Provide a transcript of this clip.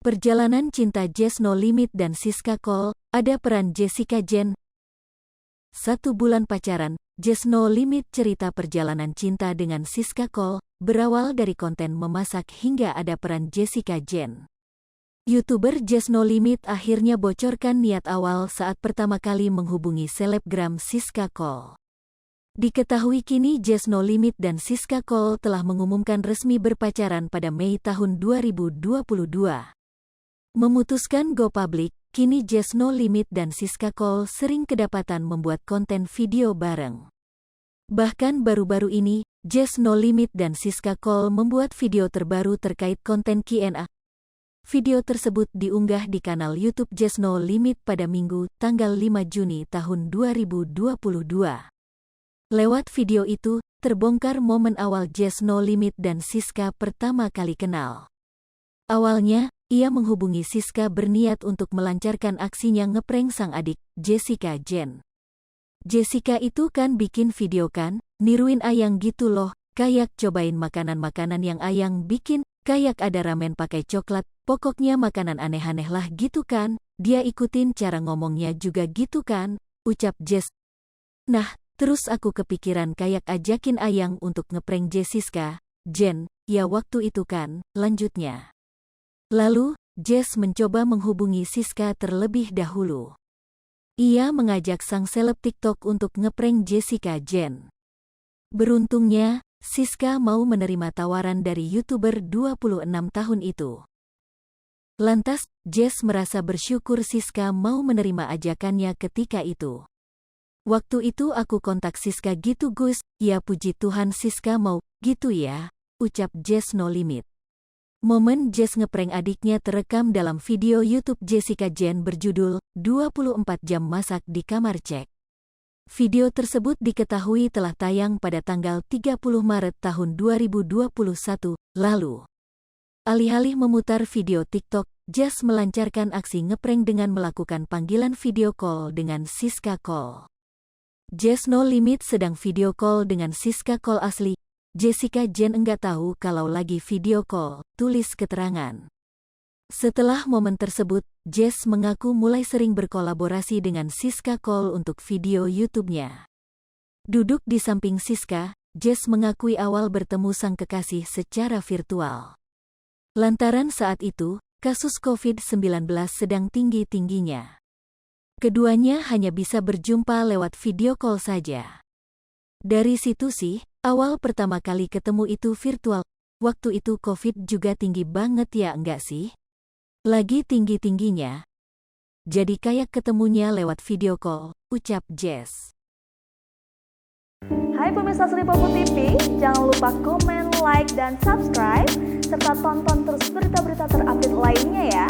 Perjalanan cinta Jess No Limit dan Siska Cole, ada peran Jessica Jen. 1 bulan pacaran, Jess No Limit cerita perjalanan cinta dengan Siska Cole, berawal dari konten memasak hingga ada peran Jessica Jen. YouTuber Jess No Limit akhirnya bocorkan niat awal saat pertama kali menghubungi selebgram Siska Cole. Diketahui kini Jess No Limit dan Siska Cole telah mengumumkan resmi berpacaran pada Mei tahun 2022. Memutuskan go public, kini Jess No Limit dan Siska Cole sering kedapatan membuat konten video bareng. Bahkan baru-baru ini, Jess No Limit dan Siska Cole membuat video terbaru terkait konten Q&A. Video tersebut diunggah di kanal YouTube Jess No Limit pada Minggu, tanggal 5 Juni tahun 2022. Lewat video itu, terbongkar momen awal Jess No Limit dan Siska pertama kali kenal. Awalnya, ia menghubungi Siska berniat untuk melancarkan aksinya ngeprank sang adik, Jessica Jen. Jessica itu kan bikin video kan, niruin Ayang gitu loh, kayak cobain makanan-makanan yang Ayang bikin, kayak ada ramen pakai coklat, pokoknya makanan aneh-aneh lah gitu kan, dia ikutin cara ngomongnya juga gitu kan, ucap Jess. Nah, terus aku kepikiran kayak ajakin Ayang untuk ngeprank Jessica Jen, ya waktu itu kan, lanjutnya. Lalu, Jess mencoba menghubungi Siska terlebih dahulu. Ia mengajak sang seleb TikTok untuk ngeprank Jessica Jen. Beruntungnya, Siska mau menerima tawaran dari YouTuber 26 tahun itu. Lantas, Jess merasa bersyukur Siska mau menerima ajakannya ketika itu. Waktu itu aku kontak Siska gitu Gus, ya puji Tuhan Siska mau, gitu ya, ucap Jess No Limit. Momen Jess ngeprank adiknya terekam dalam video YouTube Jessica Jen berjudul 24 Jam Masak di Kamar Cek. Video tersebut diketahui telah tayang pada tanggal 30 Maret tahun 2021 lalu. Alih-alih memutar video TikTok, Jess melancarkan aksi ngeprank dengan melakukan panggilan video call dengan Siska Cole. Jess No Limit sedang video call dengan Siska Cole asli. Jessica Jen enggak tahu kalau lagi video call, tulis keterangan. Setelah momen tersebut, Jess mengaku mulai sering berkolaborasi dengan Siska Cole untuk video YouTube-nya. Duduk di samping Siska, Jess mengakui awal bertemu sang kekasih secara virtual. Lantaran saat itu, kasus COVID-19 sedang tinggi-tingginya. Keduanya hanya bisa berjumpa lewat video call saja. Dari situ sih, awal pertama kali ketemu itu virtual. Waktu itu COVID juga tinggi banget ya enggak sih? Lagi tinggi-tingginya. Jadi kayak ketemunya lewat video call, ucap Jess. Hai pemirsa Sri Popo TV, jangan lupa komen, like, dan subscribe, serta tonton terus berita-berita terupdate lainnya ya.